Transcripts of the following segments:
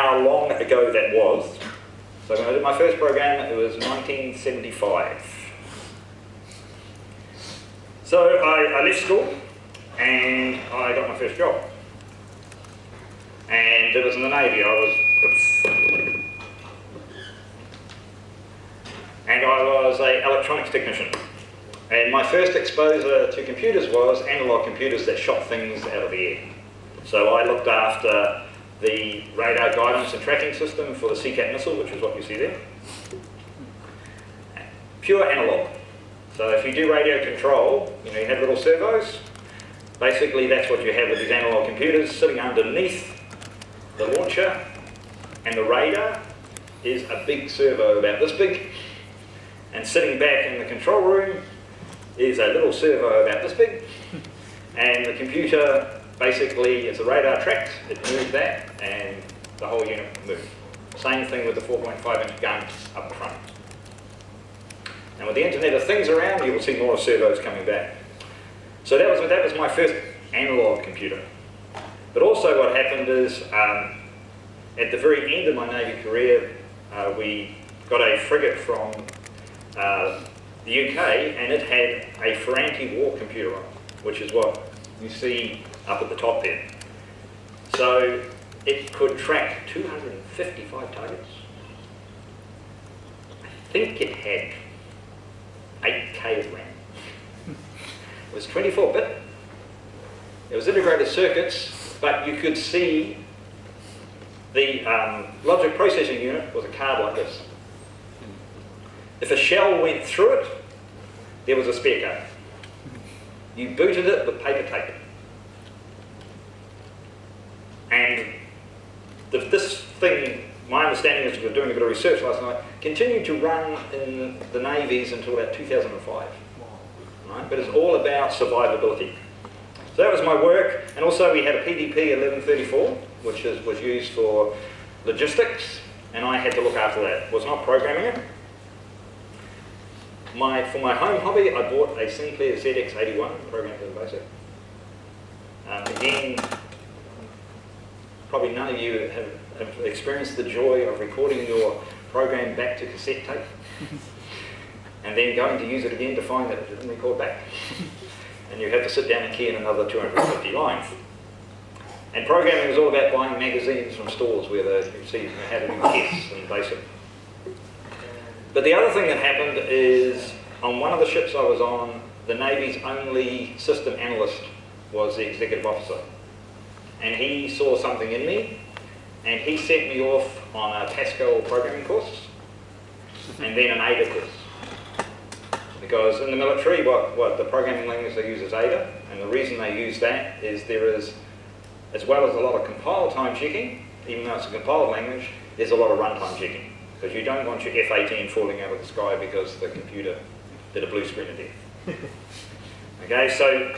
how long ago that was. So when I did my first program, it was 1975. So I left school and I got my first job. And it was in the Navy. And I was an electronics technician. And my first exposure to computers was analog computers that shot things out of the air. So I looked after the radar guidance and tracking system for the Seacat missile, which is what you see there. Pure analog. So if you do radio control, you have little servos. Basically that's what you have with these analog computers. Sitting underneath the launcher and the radar is a big servo about this big. And sitting back in the control room is a little servo about this big. And the computer, basically, as the radar tracks, it moves that and the whole unit moves. Same thing with the 4.5-inch gun up front. And with the Internet of Things around, you will see more servos coming back. So that was my first analog computer. But also what happened is, at the very end of my Navy career, we got a frigate from the UK, and it had a Ferranti war computer on it, which is what you see up at the top there. So it could track 255 targets. I think it had 8K of RAM. It was 24-bit. It was integrated circuits, but you could see the logic processing unit was a card like this. If a shell went through it, there was a spare card. You booted it with paper tape. And this thing, my understanding is, we were doing a bit of research last night, continued to run in the navies until about 2005. Right? But it's all about survivability. So that was my work, and also we had a PDP 1134, which was used for logistics, and I had to look after that. Was not programming it. For my home hobby, I bought a Sinclair ZX81, programmed in BASIC. Again, probably none of you have experienced the joy of recording your program back to cassette tape, and then going to use it again to find that it didn't record back. And you have to sit down and key in another 250 lines. And programming is all about buying magazines from stores where you see how to do tests and basic. But the other thing that happened is, on one of the ships I was on, the Navy's only system analyst was the executive officer. And he saw something in me, and he sent me off on a Pascal programming course, and then an Ada course. Because in the military, what the programming language they use is Ada, and the reason they use that is there is, as well as a lot of compile time checking, even though it's a compiled language, there's a lot of runtime checking. Because you don't want your F-18 falling out of the sky because the computer did a blue screen of death. Okay, so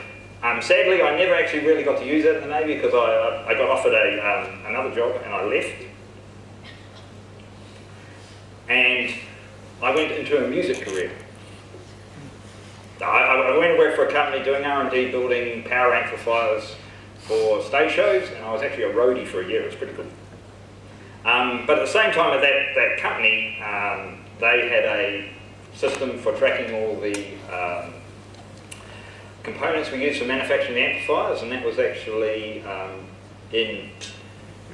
sadly I never actually really got to use that in the Navy because I got offered another job and I left. And I went into a music career. I went to work for a company doing R&D, building power amplifiers for stage shows, and I was actually a roadie for a year. It was pretty cool. But at the same time at that company, they had a system for tracking all the components we use for manufacturing the amplifiers, and that was actually in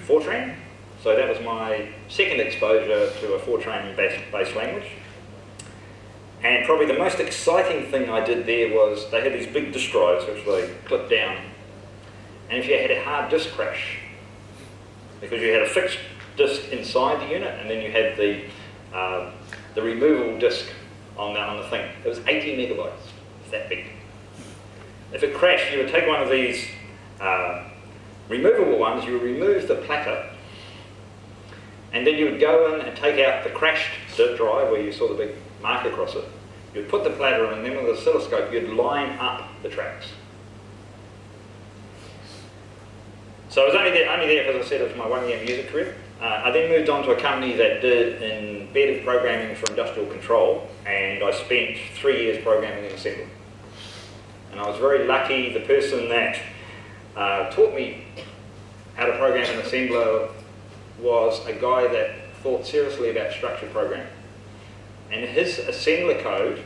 Fortran. So that was my second exposure to a Fortran-based language. And probably the most exciting thing I did there was they had these big disk drives which they clipped down. And if you had a hard disk crash, because you had a fixed disk inside the unit, and then you had the removable disk on the thing. It was 80 megabytes. It's that big. If it crashed, you would take one of these removable ones, you would remove the platter, and then you would go in and take out the crashed disk drive where you saw the big mark across it. You would put the platter in, and then with the oscilloscope, you'd line up the tracks. So I was only there, as I said, it was my one-year music career. I then moved on to a company that did embedded programming for industrial control, and I spent 3 years programming in assembly. And I was very lucky. The person that taught me how to program in assembler was a guy that thought seriously about structured programming. And his assembler code,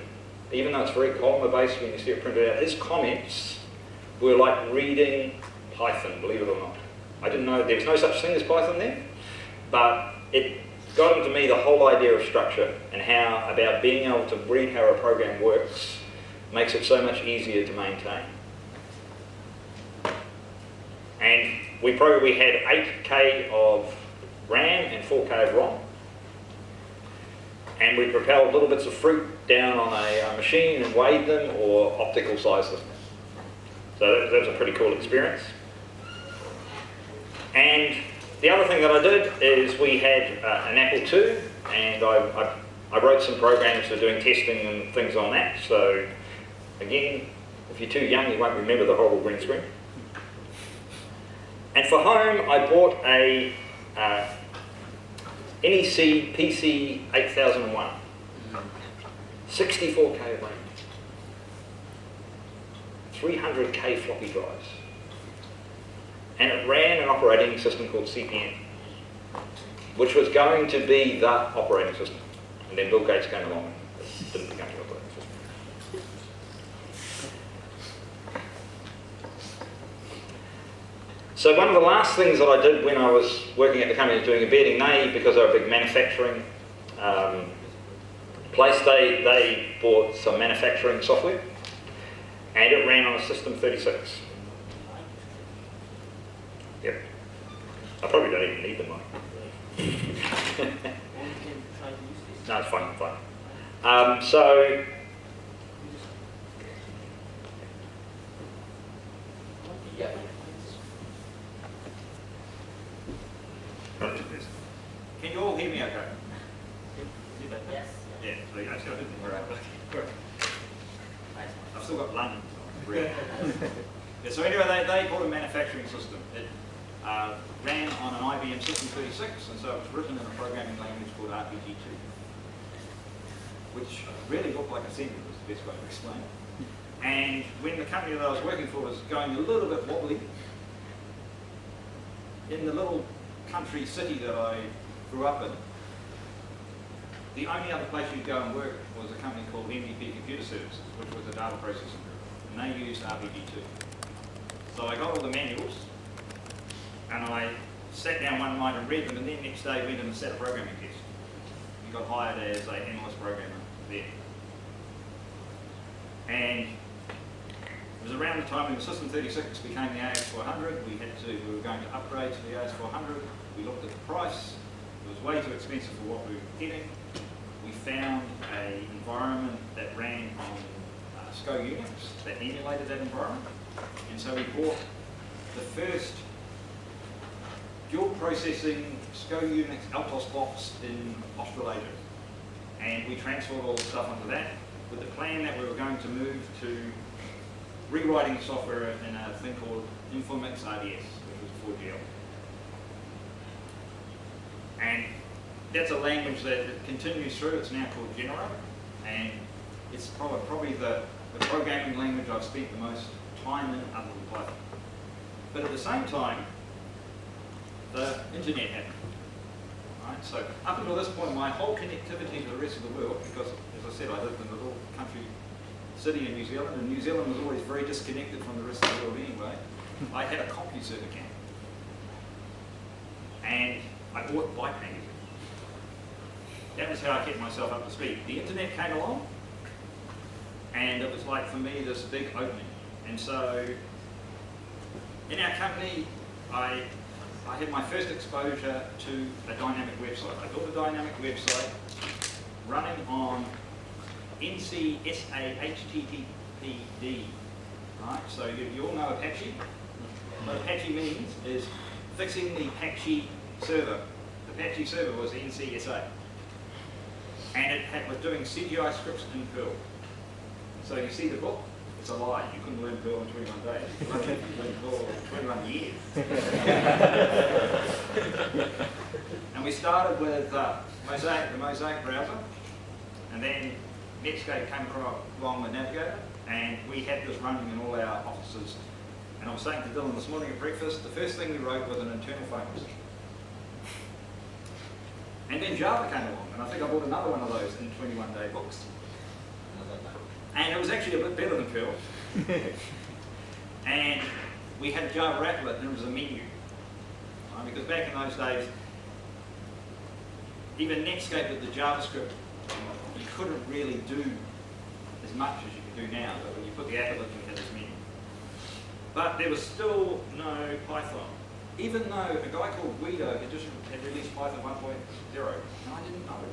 even though it's very columnar-based when you see it printed out, his comments were like reading Python, believe it or not. I didn't know, there was no such thing as Python then, but it got into me the whole idea of structure and how about being able to read how a program works makes it so much easier to maintain. And we had 8K of RAM and 4K of ROM. And we propelled little bits of fruit down on a machine and weighed them or optical sized them. So that was a pretty cool experience. And the other thing that I did is we had an Apple II, and I wrote some programs for doing testing and things on that. So again, if you're too young, you won't remember the horrible green screen. And for home, I bought a NEC PC 8001, 64K RAM, 300K floppy drives. And it ran an operating system called CPM, which was going to be the operating system. And then Bill Gates came along and didn't become the operating system. So one of the last things that I did when I was working at the company was doing embedding. They, because they're a big manufacturing place, they bought some manufacturing software, and it ran on a System 36. Yep. I probably don't even need them, Mike. No, it's fine, fine. So, can you all hear me okay? Yes. Yeah, so you actually I didn't worry about it. I've still got London. Yeah, so anyway, they bought a manufacturing system. It ran on an IBM System 36, and so it was written in a programming language called RPG2, which really looked like assembly, was the best way to explain it. And when the company that I was working for was going a little bit wobbly, in the little country city that I grew up in, the only other place you'd go and work was a company called MVP Computer Services, which was a data processing group, and they used RPG2. So I got all the manuals, and I sat down one night and read them, and then next day went and set a programming test. You got hired as an analyst programmer there. And it was around the time when the System 36 became the AS400. We were going to upgrade to the AS400. We looked at the price. It was way too expensive for what we were getting. We found an environment that ran on SCO Unix that emulated that environment. And so we bought the first dual processing SCO Unix Altos box in Australasia. And we transferred all the stuff onto that with the plan that we were going to move to rewriting the software in a thing called Infomix RDS, which was 4GL. And that's a language that continues through. It's now called Genero, and it's probably the programming language I've spent the most time in other than Python. But at the same time, the internet happened. Right? So up until this point, my whole connectivity to the rest of the world, because as I said, I lived in a little country city in New Zealand, and New Zealand was always very disconnected from the rest of the world anyway. I had a CompuServe account. And I bought Byte magazine. That was how I kept myself up to speed. The internet came along, and it was like, for me, this big opening. And so, in our company, I had my first exposure to a dynamic website. I built a dynamic website running on NCSA HTTPD. Right? So you all know Apache. What Apache means is fixing the Apache server. The Apache server was NCSA. And it was doing CGI scripts in Perl. So you see the book? It's a lie. You couldn't learn Perl in 21 days. You couldn't learn Perl in 21 years. And we started with Mosaic, the Mosaic browser, and then Netscape came along with Navigator, and we had this running in all our offices. And I was saying to Dylan this morning at breakfast, the first thing we wrote was an internal phone system. And then Java came along, and I think I bought another one of those in 21-day books. And it was actually a bit better than Perl. And we had a Java applet, and there was a menu. Because back in those days, even Netscape with the JavaScript, you couldn't really do as much as you can do now, but when you put the applet, you had this menu. But there was still no Python, even though a guy called Guido had released Python 1.0, and I didn't know.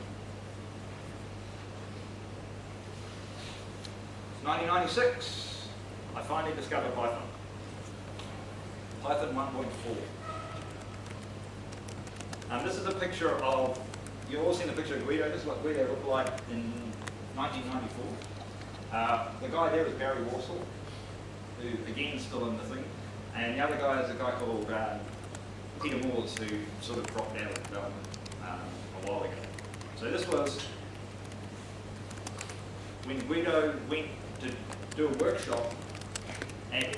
It's 1996, I finally discovered Python. Python 1.4. This is a picture of, you've all seen a picture of Guido. This is what Guido looked like in 1994. The guy there is Barry Warsall, who again is still in the thing. And the other guy is a guy called Peter Moores, who sort of dropped out of development a while ago. So this was when Guido went to do a workshop at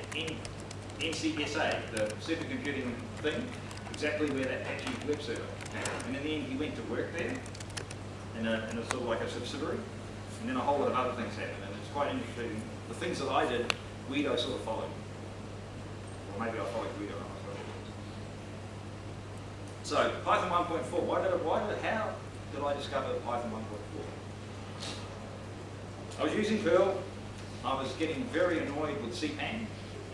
NCSA, the supercomputing thing, exactly where that Apache web server. And in the end, he went to work there in a sort of like a subsidiary, and then a whole lot of other things happened. And it's quite interesting. The things that I did, Guido sort of followed. Or maybe I followed Guido. I'm not sure. So Python 1.4. How did I discover Python 1.4? I was using Perl. I was getting very annoyed with CPAN.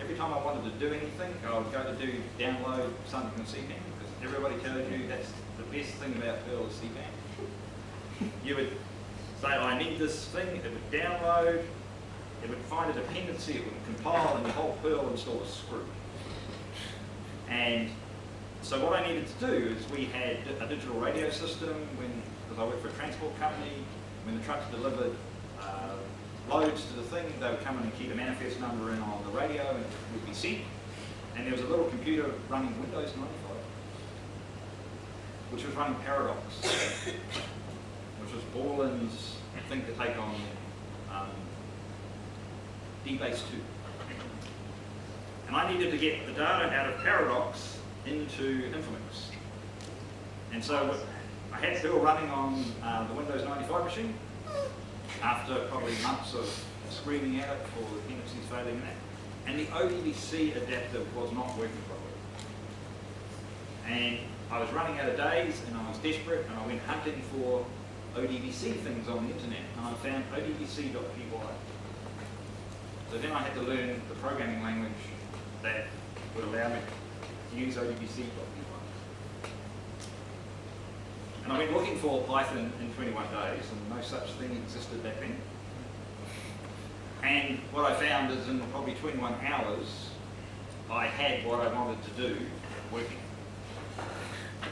Every time I wanted to do anything, I would go to download something from CPAN, because everybody tells you that's the best thing about Perl is CPAN. You would say, I need this thing, it would download, it would find a dependency, it would compile, and the whole Perl install was screwed. And so what I needed to do is we had a digital radio system, because I worked for a transport company, when the trucks delivered loads to the thing, they would come in and key the manifest number in on the radio and it would be sent. And there was a little computer running Windows 95, which was running Paradox, which was Borland's thing to take on DBase 2. And I needed to get the data out of Paradox into Infomix. And so I had Perl running on the Windows 95 machine, after probably months of screaming at it for the dependencies failing in that. And the ODBC adapter was not working properly. And I was running out of days, and I was desperate, and I went hunting for ODBC things on the internet, and I found ODBC.PY. So then I had to learn the programming language that would allow me to use ODBC.PY. And I went looking for Python in 21 days, and no such thing existed back then. And what I found is in probably 21 hours, I had what I wanted to do working.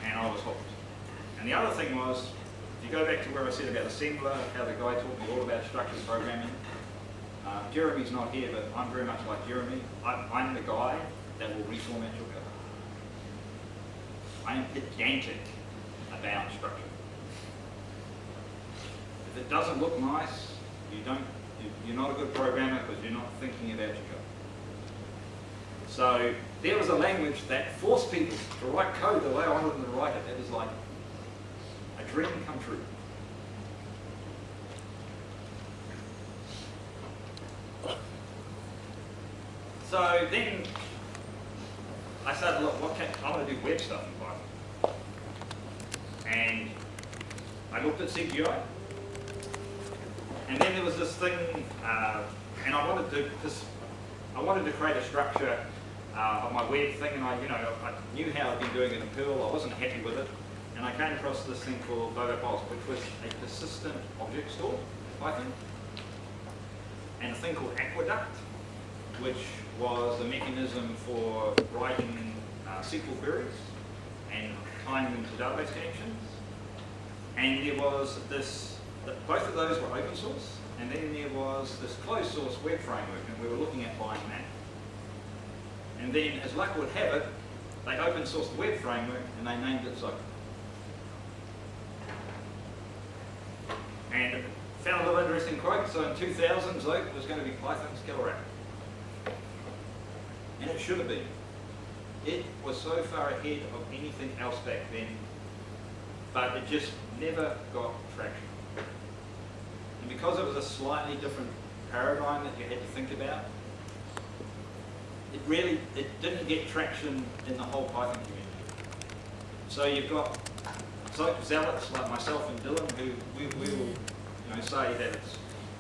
And I was hooked. And the other thing was, if you go back to where I said about assembler, how the guy taught me all about structured programming, Jeremy's not here, but I'm very much like Jeremy. I'm the guy that will reformat your code. I am pedantic about structure. If it doesn't look nice, you're not a good programmer because you're not thinking about your code. So there was a language that forced people to write code the way I wanted them to write it. It was like a dream come true. So then I started, look, I want to do web stuff in Python. And I looked at CGI, and then there was this thing, and I wanted to create a structure of my web thing, and I knew how I'd been doing it in Perl. I wasn't happy with it, and I came across this thing called Bogopos, which was a persistent object store in Python, and a thing called Aqueduct, which was a mechanism for writing SQL queries and tying them to database connections. And there was this, both of those were open source, and then there was this closed source web framework, and we were looking at buying that. And then, as luck would have it, they open sourced the web framework and they named it so. And found a little interesting quote. So in 2000, Zope was going to be Python's killer app. And it should have been. It was so far ahead of anything else back then but it just never got traction. And because it was a slightly different paradigm that you had to think about, it didn't get traction in the whole Python community. So you've got Zope zealots like myself and Dylan who we will say that it's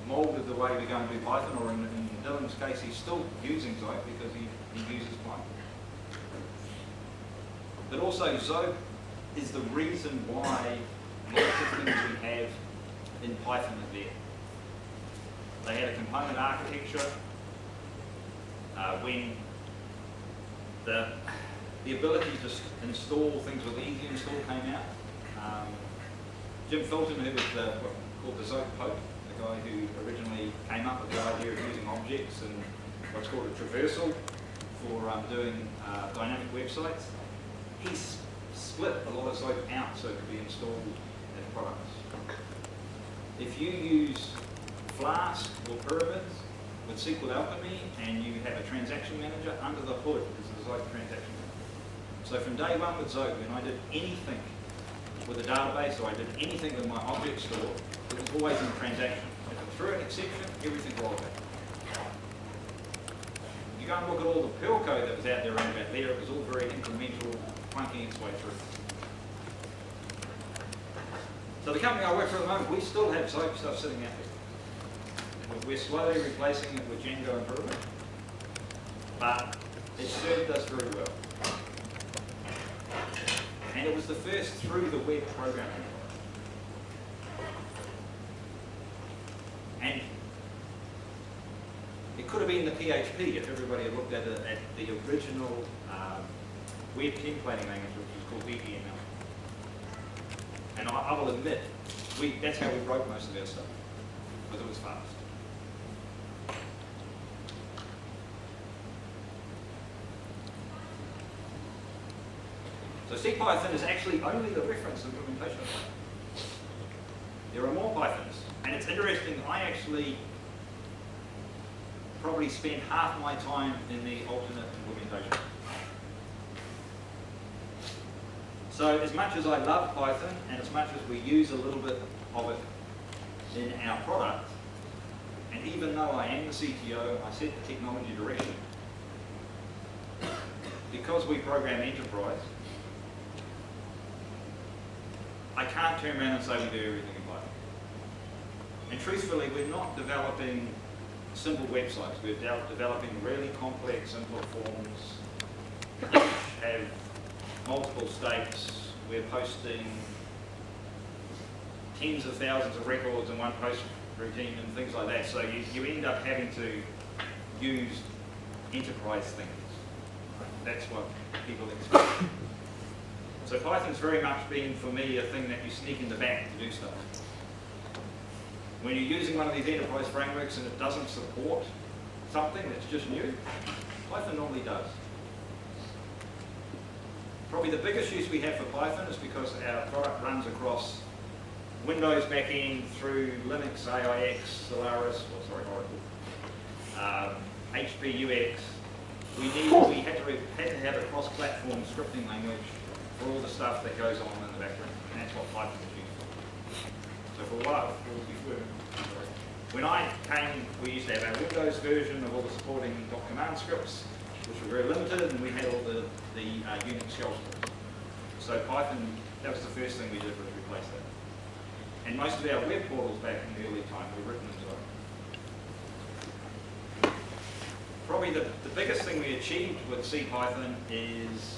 molded the way we're going to do Python, or in Dylan's case he's still using Zope because he uses Python. But also Zope is the reason why lots of things we have in Python are there. They had a component architecture when the ability to install things with easy install came out. Jim Filton, who was called the Zope Pope, the guy who originally came up with the idea of using objects and what's called a traversal for doing dynamic websites, he's split a lot of Zope out so it could be installed as products. If you use Flask or Pyramids with SQL Alchemy and you have a transaction manager, under the hood is the Zope transaction manager. So from day one with Zope, when I did anything with a database or I did anything with my object store, it was always in a transaction. If I threw an exception, everything rolled back. You go and look at all the Perl code that was out there around about there, it was all very incremental, plunking its way through. So the company I work for at the moment, we still have Zope stuff sitting out there. We're slowly replacing it with Django and Pyramid, but it served us very well. And it was the first through the web programming. And it could have been the PHP if everybody had looked at the original web templating language, which was called BPML. And I will admit, that's how we wrote most of our stuff, because it was fast. So CPython is actually only the reference implementation of Python. There are more Pythons. And it's interesting, I actually probably spend half my time in the alternate implementation. So as much as I love Python, and as much as we use a little bit of it in our product, and even though I am the CTO, I set the technology direction, because we program enterprise, I can't turn around and say we do everything in Python. And truthfully, we're not developing simple websites. We're developing really complex input forms which have multiple states. We're posting tens of thousands of records in one post routine and things like that. So you end up having to use enterprise things. That's what people expect. So Python's very much been, for me, a thing that you sneak in the back to do stuff. When you're using one of these enterprise frameworks and it doesn't support something that's just new, Python normally does. Probably the biggest use we have for Python is because our product runs across Windows backend through Linux, AIX, Solaris, Oracle, HP UX. We had to have a cross-platform scripting language for all the stuff that goes on in the background, and that's what Python is used for. So for a while, when I came, we used to have our Windows version of all the supporting .command scripts, which were very limited, and we had all the Unix shell scripts. So Python, that was the first thing we did, was replace that. And most of our web portals back in the early time were written in Zope. Probably the biggest thing we achieved with CPython is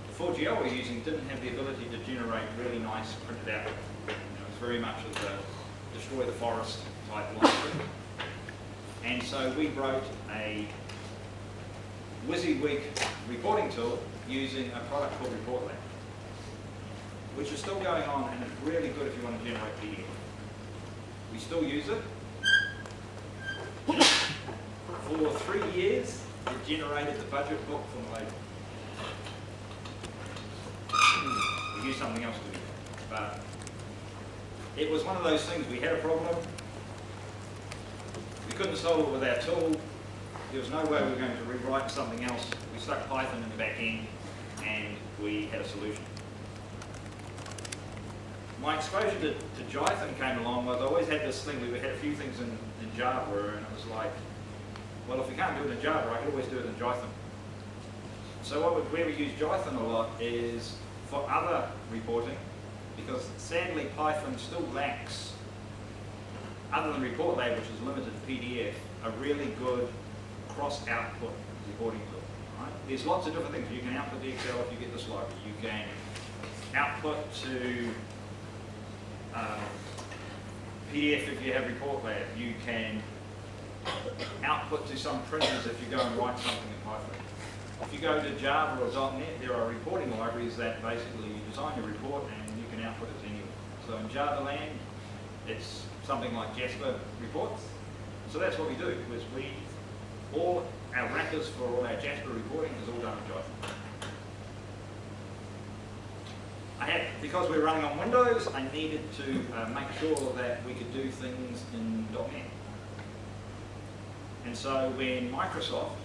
the 4GL we're using didn't have the ability to generate really nice printed out. It's very much of the destroy the forest type library. And so we wrote a WYSIWYG reporting tool using a product called ReportLab, which is still going on and it's really good if you want to generate PDF. We still use it. For 3 years, it generated the budget book for the label. We used something else to do that. But it was one of those things, we had a problem. We couldn't solve it with our tool. There was no way we were going to rewrite something else. We stuck Python in the back end and we had a solution. my exposure to Jython came along was I always had this thing, we had a few things in Java, and it was like, well, if we can't do it in Java, I could always do it in Jython. So where we use Jython a lot is for other reporting, because sadly Python still lacks, other than report lab, which is limited to PDF, a really good cross-output reporting tool. Right? There's lots of different things. You can output to Excel if you get this library. You can output to PDF if you have report lab. You can output to some printers if you go and write something in Python. If you go to Java or .NET, there are reporting libraries that basically you design your report and you can output it anywhere. So in Java land, it's something like Jasper reports. So that's what we do, is all our wrappers for all our Jasper reporting is all done in Jython. Because we're running on Windows, I needed to make sure that we could do things in .NET. And so when Microsoft,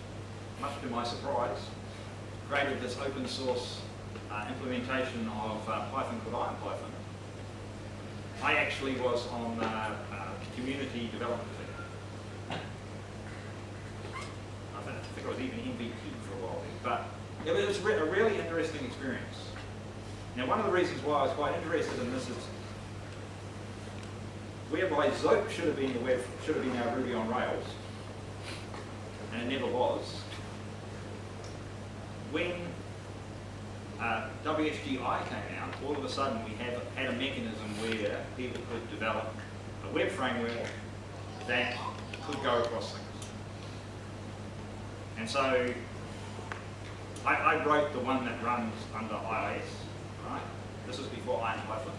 much to my surprise, created this open source implementation of Python called IronPython, I actually was on community development team. I think I was even MVP for a while there, but it was a really interesting experience. Now, one of the reasons why I was quite interested in this is whereby Zope should have been our Ruby on Rails, and it never was. When WSGI came out, all of a sudden we had a mechanism where people could develop a web framework that could go across things. And so I wrote the one that runs under iOS, right? This is before IronPython.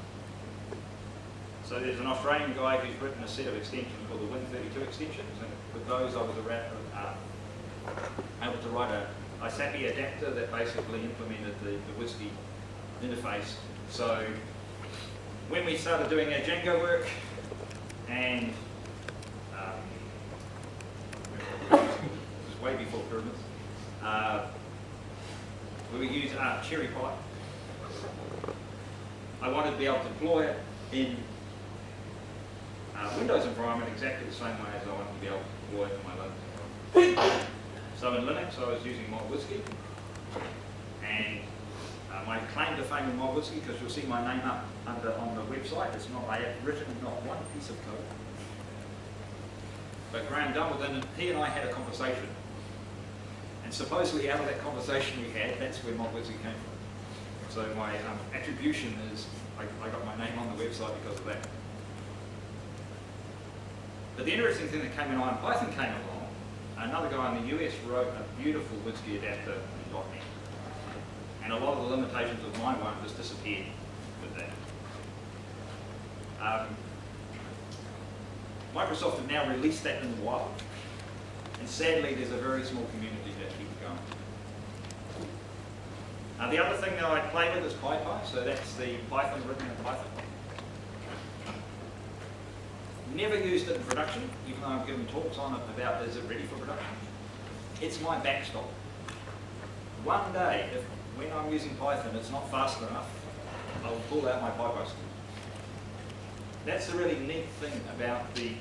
So there's an Australian guy who's written a set of extensions called the Win32 extensions, and with those I was able to write a ISAPI adapter that basically implemented the WSGI interface. So when we started doing our Django work, and it was way before pyramids, we would use Cherry Pie. I wanted to be able to deploy it in Windows environment exactly the same way as I wanted to be able to deploy it in my Linux environment. So in Linux, I was using ModWSGI, and my claim to fame in ModWSGI, because you'll see my name up on the website, it's not, I have written not one piece of code. But Graham Dumbledon, he and I had a conversation, and supposedly out of that conversation we had, that's where ModWSGI came from. So my attribution is, I got my name on the website because of that. But the interesting thing that came in IronPython came along. Another guy in the US wrote a beautiful WSGI adapter in .NET. And a lot of the limitations of my one just disappeared with that. Microsoft have now released that in the wild. And sadly, there's a very small community that keeps it going. The other thing that I play with is PyPy, so that's the Python written in Python. Never used it in production, even though I've given talks on it about is it ready for production. It's my backstop. One day, when I'm using Python, it's not fast enough, I'll pull out my PyPy skills. That's the really neat thing about the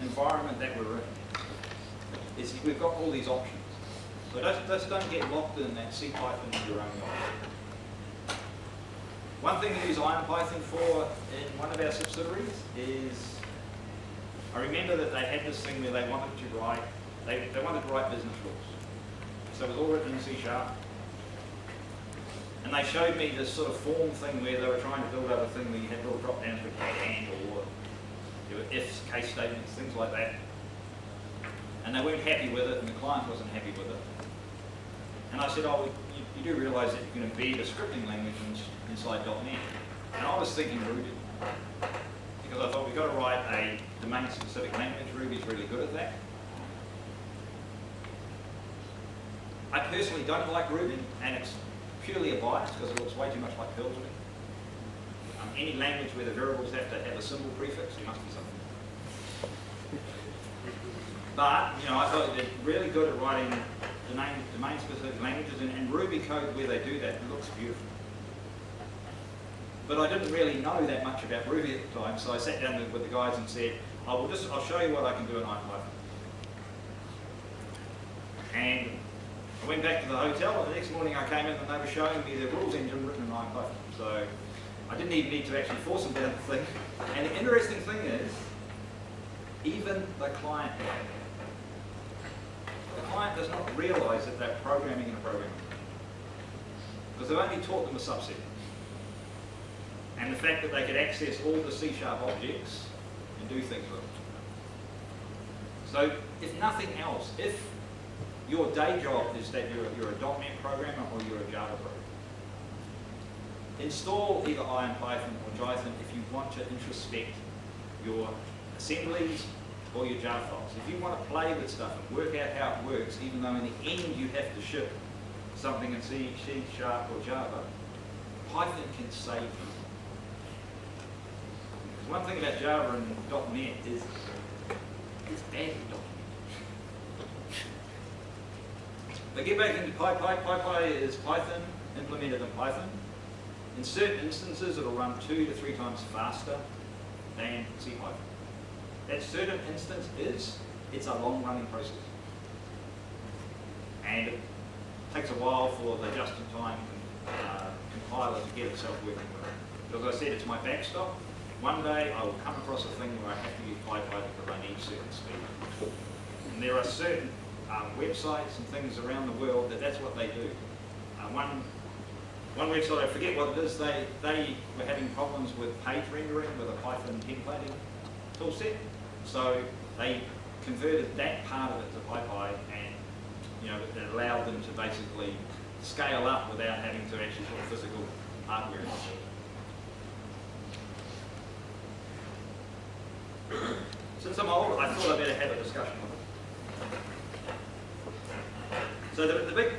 environment that we're in, is we've got all these options. So just don't get locked in that C Python is your only option. One thing to use IronPython for in one of our subsidiaries is, I remember that they had this thing where they wanted to write, they wanted to write business rules. So it was all written in C#. And they showed me this sort of form thing where they were trying to build up a thing where you had little drop downs with and or there were ifs, case statements, things like that. And they weren't happy with it, and the client wasn't happy with it. And I said, oh, you do realise that you can embed a scripting language inside .NET. And I was thinking Ruby. Because I thought we've got to write a domain-specific language. Ruby's really good at that. I personally don't like Ruby, and it's purely a bias because it looks way too much like Perl to me. Any language where the variables have to have a symbol prefix, there must be something. But, you know, I thought they're really good at writing domain-specific languages, and Ruby code where they do that, it looks beautiful. But I didn't really know that much about Ruby at the time, so I sat down with the guys and said, I'll show you what I can do in Python. And I went back to the hotel, and the next morning I came in and they were showing me the rules engine written in Python. So I didn't even need to actually force them down the thing. And the interesting thing is, even the client does not realize that they're programming in a programming language, because they've only taught them a subset. And the fact that they could access all the C# objects and do things with them. So if nothing else, if your day job is that you're a .NET programmer or you're a Java programmer, install either Python or Jython if you want to introspect your assemblies or your jar files. If you want to play with stuff and work out how it works, even though in the end you have to ship something in C# or Java, Python can save you. Because one thing about Java and .NET is it's badly documented. But get back into PyPy. PyPy is Python implemented in Python. In certain instances, it'll run 2 to 3 times faster than CPython. That certain instance it's a long-running process. And it takes a while for the just-in-time compiler to get itself working with it. But as I said, it's my backstop. One day I will come across a thing where I have to use PyPy because I need certain speed. And there are certain websites and things around the world that's what they do. One website, I forget what it is, they were having problems with page rendering with a Python templating toolset. So they converted that part of it to PyPy, and it allowed them to basically scale up without having to actually put physical hardware in it. Since I'm old, I thought I'd better have a discussion on it. So the big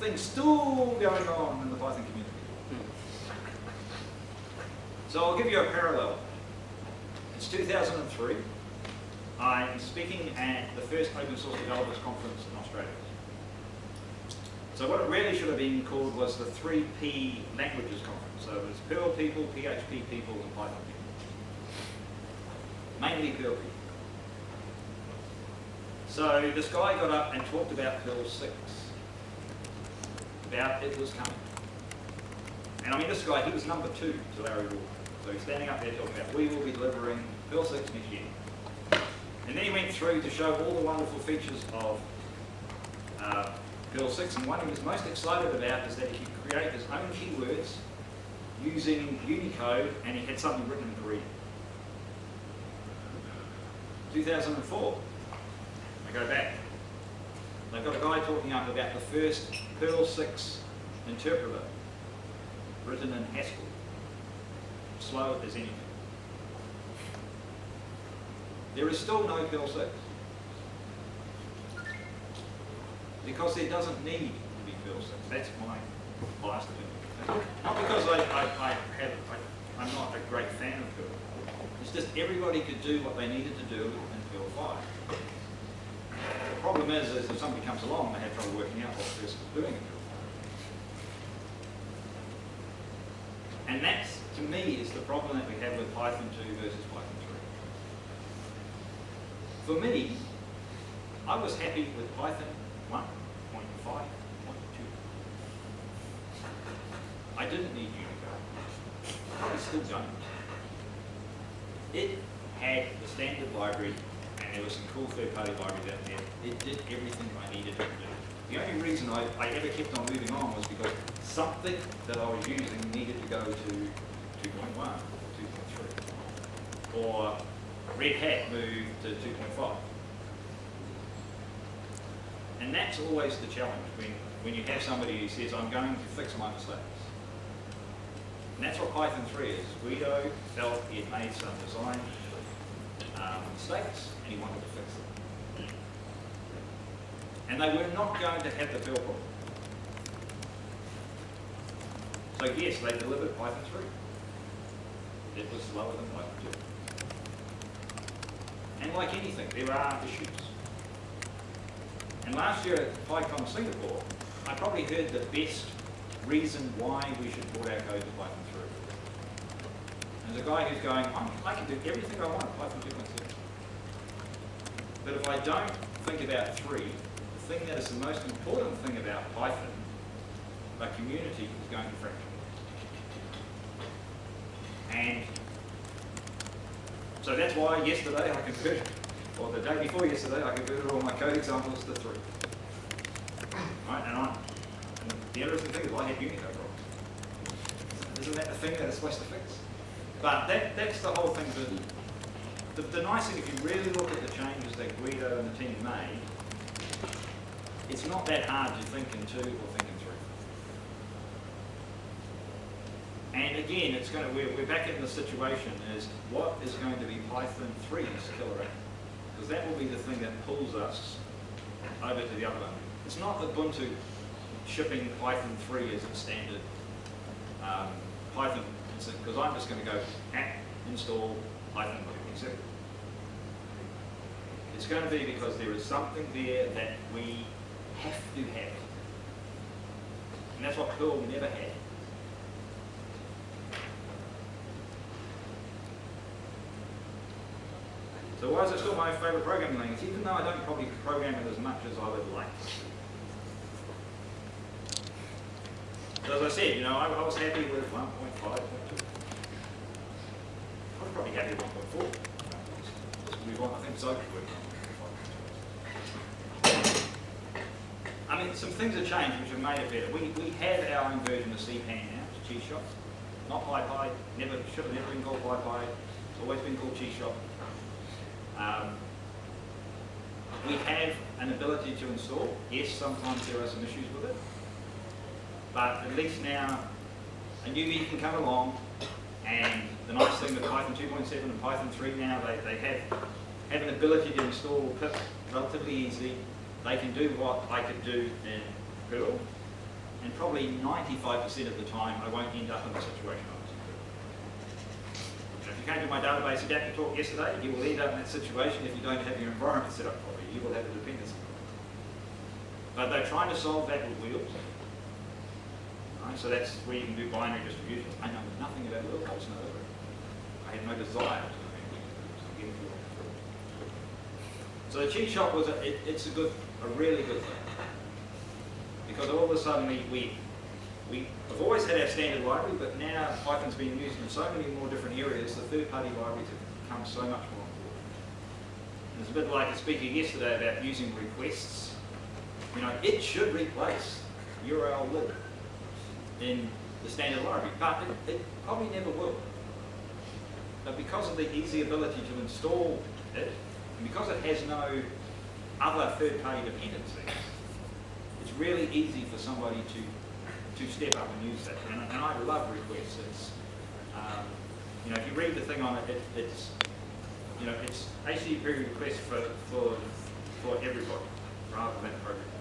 thing still going on in the Python community. So I'll give you a parallel. It's 2003. I'm speaking at the first Open Source Developers Conference in Australia. So what it really should have been called was the 3P Languages Conference. So it was Perl people, PHP people, and Python people. Mainly Perl people. So this guy got up and talked about Perl 6. About it was coming. And I mean, this guy, he was number 2 to Larry Walker. So he's standing up there talking about, we will be delivering Perl 6 next year. And then he went through to show all the wonderful features of Perl 6, and one he was most excited about is that he could create his own keywords using Unicode, and he had something written in Korean. 2004, I go back. They've got a guy talking up about the first Perl 6 interpreter written in Haskell. Slow as anything. There is still no Perl 6. Because there doesn't need to be Perl 6. That's my biased opinion. Not because I'm not a great fan of Perl. It's just everybody could do what they needed to do in Perl 5. The problem is if somebody comes along, they have trouble working out what the person is doing in Perl 5. And that, to me, is the problem that we have with Python 2 versus Python 3. For me, I was happy with Python 1.5.2. I didn't need Unicode. I still don't. It had the standard library, and there were some cool third-party libraries out there. It did everything I needed it to do. The only reason I ever kept on moving on was because something that I was using needed to go to 2.1 or 2.3. Or Red Hat moved to 2.5. And that's always the challenge when you have somebody who says, I'm going to fix my mistakes. And that's what Python 3 is. Guido felt he had made some design mistakes and he wanted to fix them. And they were not going to have the Perl problem. So yes, they delivered Python 3. It was slower than Python 2. And like anything, there are issues. And last year at PyCon Singapore, I probably heard the best reason why we should port our code to Python 3. guy who's going, I can do everything I want in Python 2.7. But if I don't think about 3, the thing that is the most important thing about Python, the community, is going to fraction. And so that's why yesterday I converted, or the day before yesterday, I converted all my code examples to 3. Right? And the interesting thing is I had Unicode problems. Isn't that the thing that it's supposed to fix? But that's the whole thing. The nice thing, if you really look at the changes that Guido and the team made, it's not that hard to think in 2 or think in 3. And again, it's going to, we're back in the situation is what is going to be Python 3's killer app? Because that will be the thing that pulls us over to the other one. It's not Ubuntu shipping Python 3 as its standard Python, because I'm just going to go app install Python 3. It's going to be because there is something there that we have to have. And that's what Perl never had. So why is it still my favourite programming language, even though I don't probably program it as much as I would like? So as I said, I was happy with 1.5, 1.2. I was probably happy with 1.4. Let's move on. I think it's over with 1.5. I mean, some things have changed which have made it better. We have our own version of CPAN now, it's Cheese Shop. Not PyPy, should have never been called PyPy. It's always been called Cheese Shop. We have an ability to install. Yes, sometimes there are some issues with it. But at least now, a newbie can come along, and the nice thing with Python 2.7 and Python 3 now, they have an ability to install pip relatively easy. They can do what I could do in Perl, and probably 95% of the time I won't end up in the situation I was in Perl. If you came to my database adapter talk yesterday, you will end up in that situation if you don't have your environment set up properly. You will have a dependency. But they're trying to solve that with wheels. Right? So that's where you can do binary distributions. I know nothing about wheels, I just know it. I had no desire to know anything. So the cheat shop was it's a really good thing. Because all of a sudden we've always had our standard library, but now Python's been used in so many more different areas, the third-party libraries have become so much more important. And it's a bit like speaking yesterday about using requests. It should replace URL lib in the standard library, but it probably never will. But because of the easy ability to install it, and because it has no other third-party dependencies, it's really easy for somebody to step up and use that. And I love requests. It's, if you read the thing on it, it's HTTP requests for everybody rather than programmers.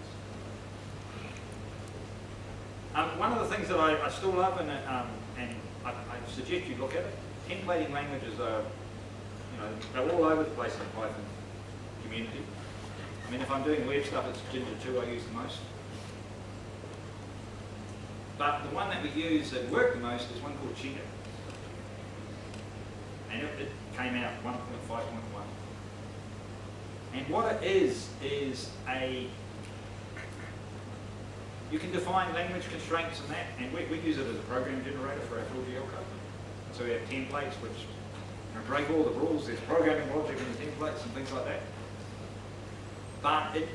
One of the things that I still love, and I suggest you look at it, templating languages are, they're all over the place in the Python community. I mean, if I'm doing web stuff, it's Ginger 2 I use the most. But the one that we use that worked the most is one called Cheetah. And it came out 1.5.1. And what it is you can define language constraints and that, and we use it as a program generator for our full GL code. So we have templates which break all the rules. There's programming logic in the templates and things like that. But it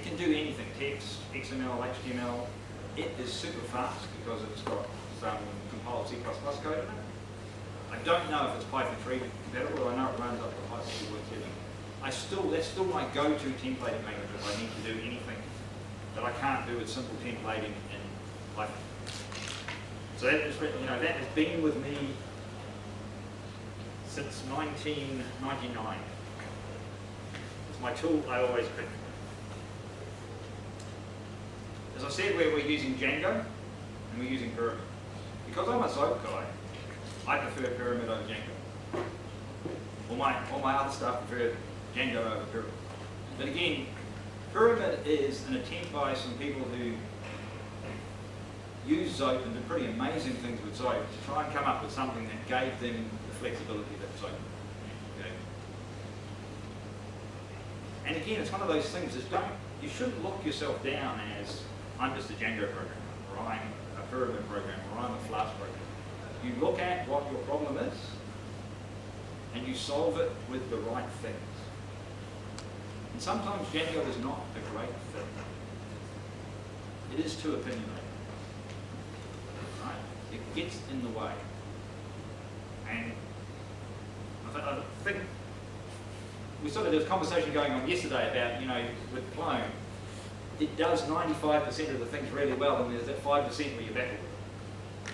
can do anything, text, XML, HTML. It is super fast because it's got some compiled C++ code in it. I don't know if it's Python 3 compatible, I know it runs up to Python 2.7. That's still my go-to templating language if I need to do anything that I can't do with simple templating in Python. So that has been with me since 1999. It's my tool I always pick. As I said, we're using Django and we're using Pyramid. Because I'm a SOAP guy, I prefer Pyramid over Django. All my other stuff prefer Django over Pyramid. But again, Pyramid is an attempt by some people who used Zope and did pretty amazing things with Zope to try and come up with something that gave them the flexibility that Zope gave. And again, it's one of those things is you shouldn't look yourself down as, I'm just a Django programmer, or I'm a Pyramid programmer, or I'm a Flask programmer. You look at what your problem is, and you solve it with the right things. And sometimes Django is not a great fit. It is too opinionated. Right? It gets in the way. And I think there was a conversation going on yesterday about, with Clone, it does 95% of the things really well, and there's that 5% where you battle with it.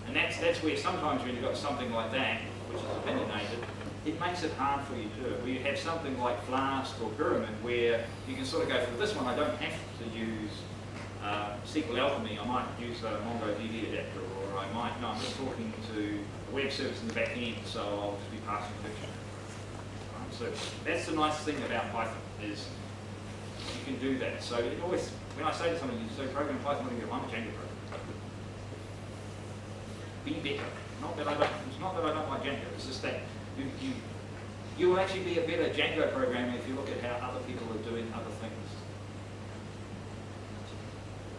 And that's where sometimes when you've got something like that, which is opinionated, it makes it hard for you to do it. Where you have something like Flask or Pyramid where you can sort of go, for this one I don't have to use SQL Alchemy, I might use a MongoDB adapter, or I might, no, I'm just talking to a web service in the back end, so I'll just be passing dictionary. So that's the nice thing about Python, is you can do that. So it always, when I say to someone, you say program Python, what do you go, I'm a Django programmer. Be better. It's not that I don't like Django, it's just that you will actually be a better Django programmer if you look at how other people are doing other things.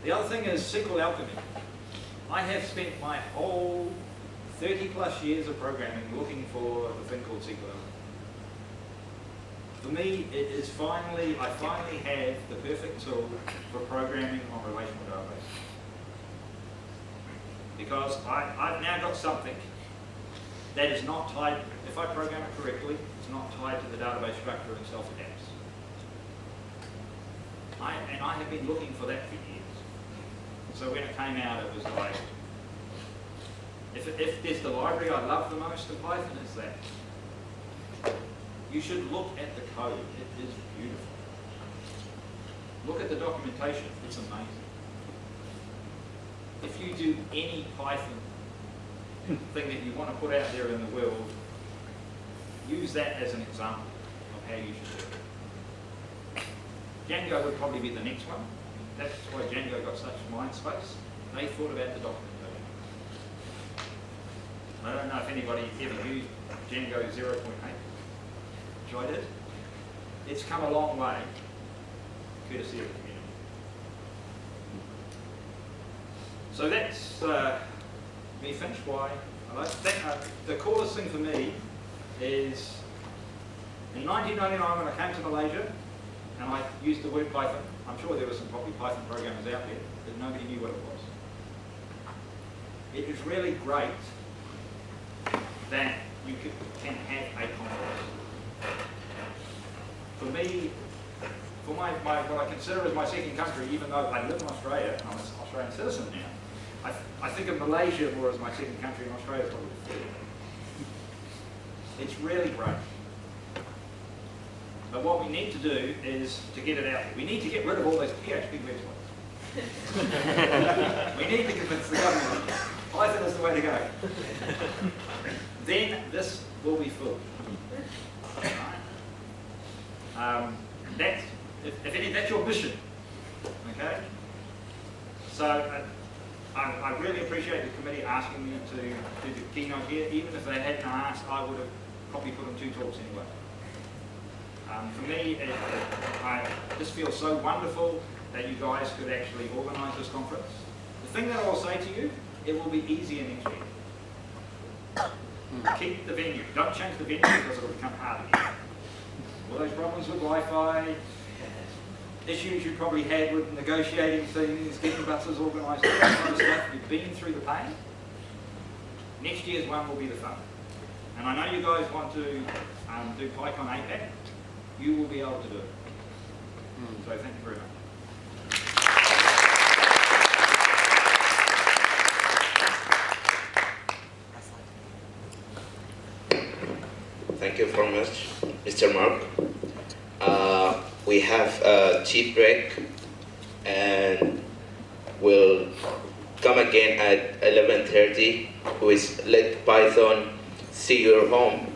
The other thing is SQL Alchemy. I have spent my whole 30 plus years of programming looking for the thing called SQL Alchemy. For me, it is I finally have the perfect tool for programming on relational database. Because I've now got something that is not tied, if I program it correctly, it's not tied to the database structure and self-adapts. And I have been looking for that for years. So when it came out, it was like, if there's the library I love the most in Python, it's that. You should look at the code. It is beautiful. Look at the documentation. It's amazing. If you do any Python thing that you want to put out there in the world, use that as an example of how you should do it. Django would probably be the next one. That's why Django got such mind space. They thought about the documentation. I don't know if anybody ever used Django 0.8, which I did. It's come a long way, courtesy of the community. So that's me finished. Why I like the coolest thing for me is in 1999 when I came to Malaysia and I used the word Python. I'm sure there were some probably Python programmers out there, but nobody knew what it was. It is really great that you can have a conference. For me, for my what I consider as my second country, even though I live in Australia, I'm an Australian citizen now, I think of Malaysia more as my second country, and Australia is probably the third. It's really great. But what we need to do is to get it out there. We need to get rid of all those PHP websites. We need to convince the government Python is the way to go. Then this will be full. That's your mission. Okay? So I really appreciate the committee asking me to do the keynote here. Even if they hadn't asked, I would have probably put on 2 talks anyway. For me, I just feel so wonderful that you guys could actually organise this conference. The thing that I will say to you, it will be easier next year. Keep the venue. Don't change the venue because it will become hard again. All those problems with Wi-Fi, issues you probably had with negotiating things, getting buses organised, all that kind of stuff, you've been through the pain. Next year's one will be the fun. And I know you guys want to do PyCon.MY. You will be able to do it. So thank you very much. Thank you very much, Mr. Mark. We have a tea break and we'll come again at 11:30 with Let Python See Your Home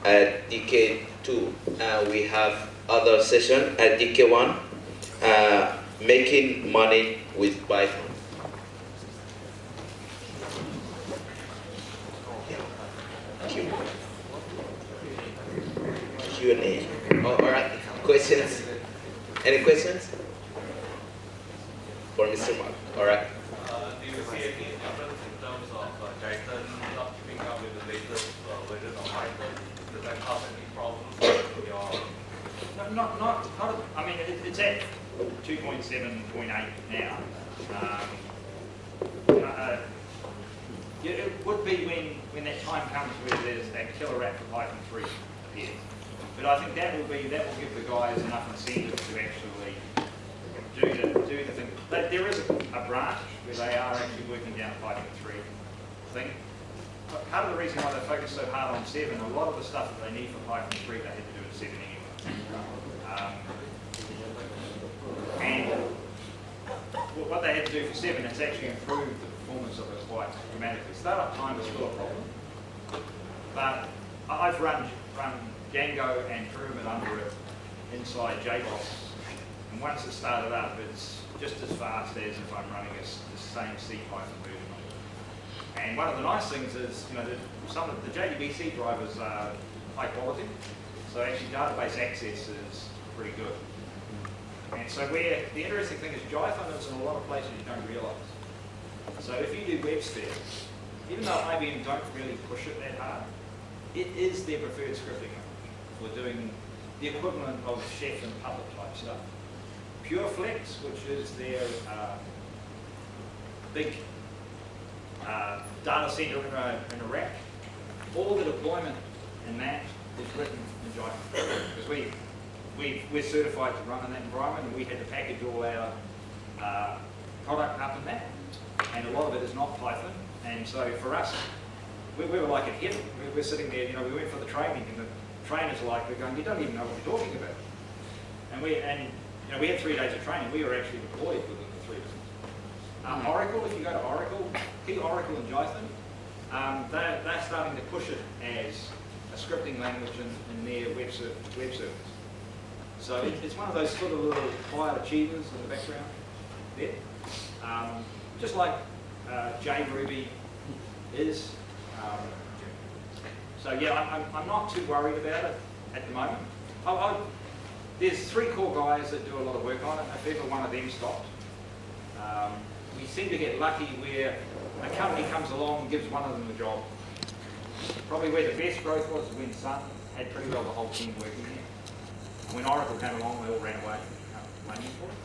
at DK2. We have other session at DK1, Making Money with Python. Q&A. All right, questions? Any questions? For Mr. Mark, all right. Do you see any difference in terms of Python not keeping up with the latest version of Python? Does that cause any problems with your... I mean, it's at 2.7.8 now. It would be when that time comes where there's that killer app for Python 3 appears. But I think that will give the guys enough incentive to actually do the thing. But there is a branch where they are actually working down a Python 3 thing. But part of the reason why they focus so hard on 7, a lot of the stuff that they need for Python 3 they had to do in 7 anyway. And what they had to do for 7 is actually improve the performance of it quite dramatically. Startup time is still a problem, but I've run Django and Pyramid under it inside JBoss, and once it started up, it's just as fast as if I'm running the same C Python version of it. And one of the nice things is, some of the JDBC drivers are high quality, so actually database access is pretty good. And so the interesting thing is Python is in a lot of places you don't realise. So if you do WebSphere, even though IBM don't really push it that hard, it is their preferred scripting language for doing the equivalent of Chef and Puppet type stuff. PureFlex, which is their big data center in a rack, all the deployment in that is written in Python. Because we're certified to run in that environment, and we had to package all our product up in that, and a lot of it is not Python. And so for us, we were like at heaven. We're sitting there, we went for the training, and the trainers are like, we're going, you don't even know what you're talking about. And we had 3 days of training. We were actually deployed within the 3 days. Oracle, if you go to Oracle, key Oracle and Python, they're starting to push it as a scripting language in their web service. So it's one of those sort of little quiet achievers in the background there. Just like JRuby is. So yeah, I'm not too worried about it at the moment. There's 3 core guys that do a lot of work on it. If ever one of them stopped, we seem to get lucky where a company comes along and gives one of them the job. Probably where the best growth was when Sun had pretty well the whole team working there. When Oracle came along, they all ran away, waiting for it.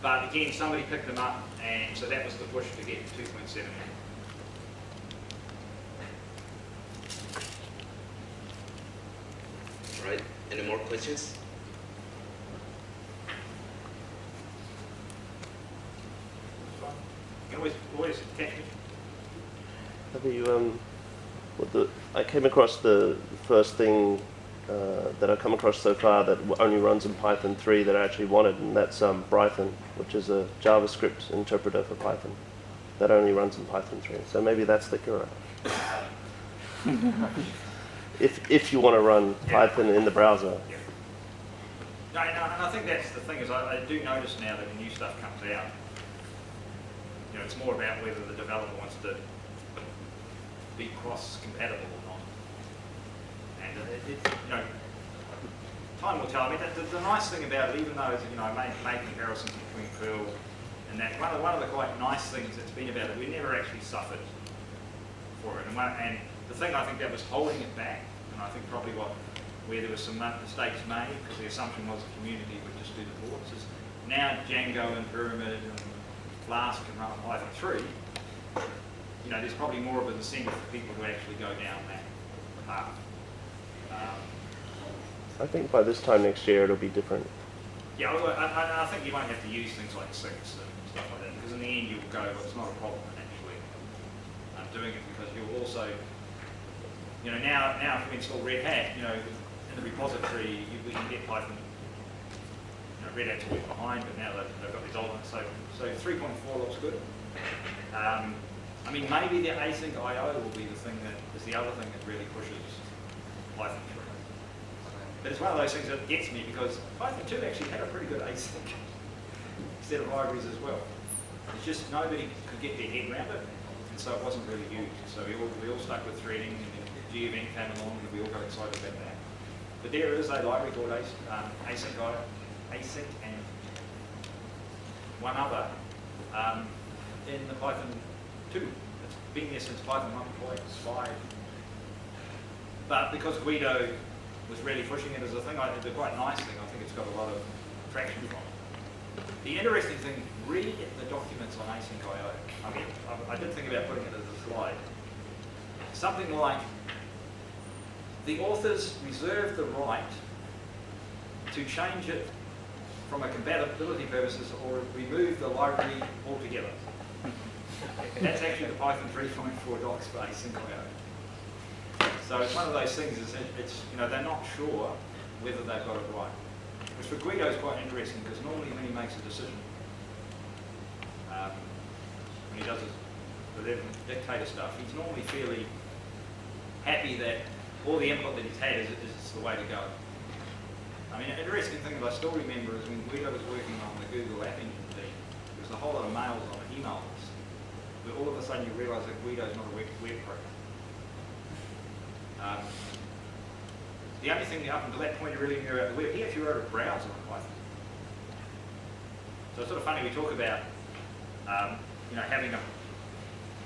But again, somebody picked them up, and so that was the push to get to 2.7. All right, any more questions? You can always catch me. Have you, I came across the first thing that I've come across so far that only runs in Python 3 that I actually wanted, and that's Brython, which is a JavaScript interpreter for Python that only runs in Python 3. So maybe that's the killer. if you want to run Python in the browser. Yeah. No, and I think that's the thing is I do notice now that when new stuff comes out, it's more about whether the developer wants to be cross-compatible or not. And time will tell. I mean, the nice thing about it, even though I made comparisons between Perl and that, one of the quite nice things that's been about it, we never actually suffered for it. And the thing I think that was holding it back, and I think probably where there were some mistakes made, because the assumption was the community would just do the ports, is now Django and Pyramid and Flask can run on Python 3. There's probably more of an incentive for people to actually go down that path. I think by this time next year it'll be different. Yeah, I think you won't have to use things like 6 and stuff like that, because in the end you'll go, well, it's not a problem in actually doing it, because you'll also, now if we install Red Hat, in the repository we can get Python. Red Hat's always behind, but now they've got these old ones, so 3.4 looks good. I mean, maybe the async I/O will be the thing that is the other thing that really pushes Python 3. But it's one of those things that gets me, because Python 2 actually had a pretty good async set of libraries as well. It's just nobody could get their head around it, and so it wasn't really used. So we all stuck with threading, and then GEvent came along, and we all got excited about that. But there is a library called async and one other in the Python 2. It's been there since Python 1.5. But because Guido was really pushing it as a thing, it's a quite nice thing. I think it's got a lot of traction from it. The interesting thing, read the documents on async.io. I mean, I did think about putting it as a slide. Something like, the authors reserve the right to change it from a compatibility purposes or remove the library altogether. That's actually the Python 3.4 docs for async.io. So it's one of those things, it's they're not sure whether they've got it right. Which for Guido is quite interesting because normally when he makes a decision, when he does his dictator stuff, he's normally fairly happy that all the input that he's had is the way to go. I mean, an interesting thing that I still remember is when Guido was working on the Google App Engine thing, there was a whole lot of mails on an email list, where all of a sudden you realise that Guido's not a web program. The only thing up until that point you really knew about the web, he actually wrote a browser on Python. So it's sort of funny, we talk about having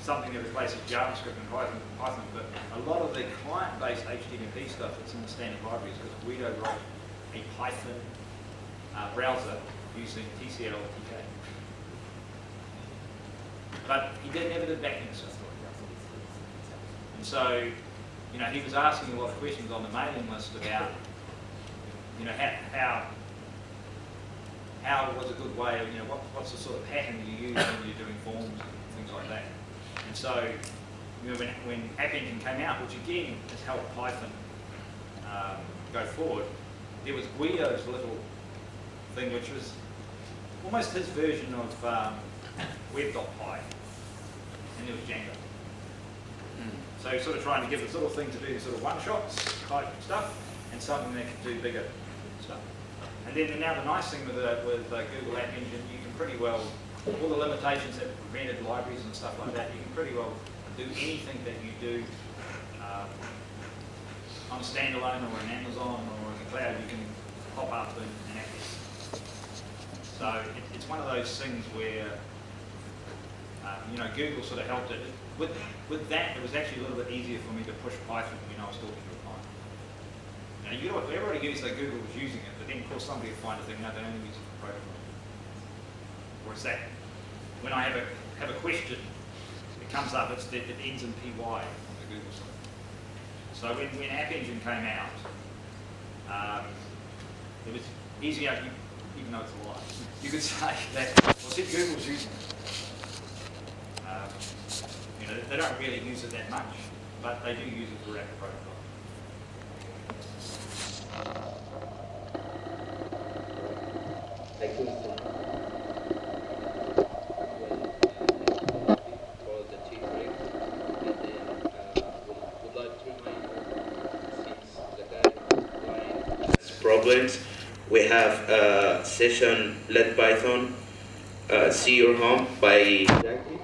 something that replaces JavaScript and Python, but a lot of the client-based HTTP stuff that's in the standard libraries because Guido wrote a Python browser using TCL or TK. But he never did backend stuff. And so, he was asking a lot of questions on the mailing list about, how was a good way of, what's the sort of pattern you use when you're doing forms and things like that. And so, when App Engine came out, which again has helped Python go forward, there was Guido's little thing, which was almost his version of web.py, and there was Django. So sort of trying to give this little thing to do sort of one-shots type stuff, and something that can do bigger stuff. And then now the nice thing with Google App Engine, you can pretty well, all the limitations that prevented libraries and stuff like that, you can pretty well do anything that you do on a standalone or an Amazon or in the cloud, you can pop up and access. So it's one of those things where Google sort of helped it. With that, it was actually a little bit easier for me to push Python when I was talking to a client. Everybody used that Google was using it, but then of course somebody would find a thing, no, they only use it for protocol. Or it's that when I have a question, it comes up, it ends in PY on the Google side. So when App Engine came out, it was easier, even though it's a lie. You could say that, well, see, Google's using it. They don't really use it that much, but they do use it for rapid protocol. Like follow the tea break, and then would like to remind since the guy problems, we have a session led Python, See Your Home by Jackie.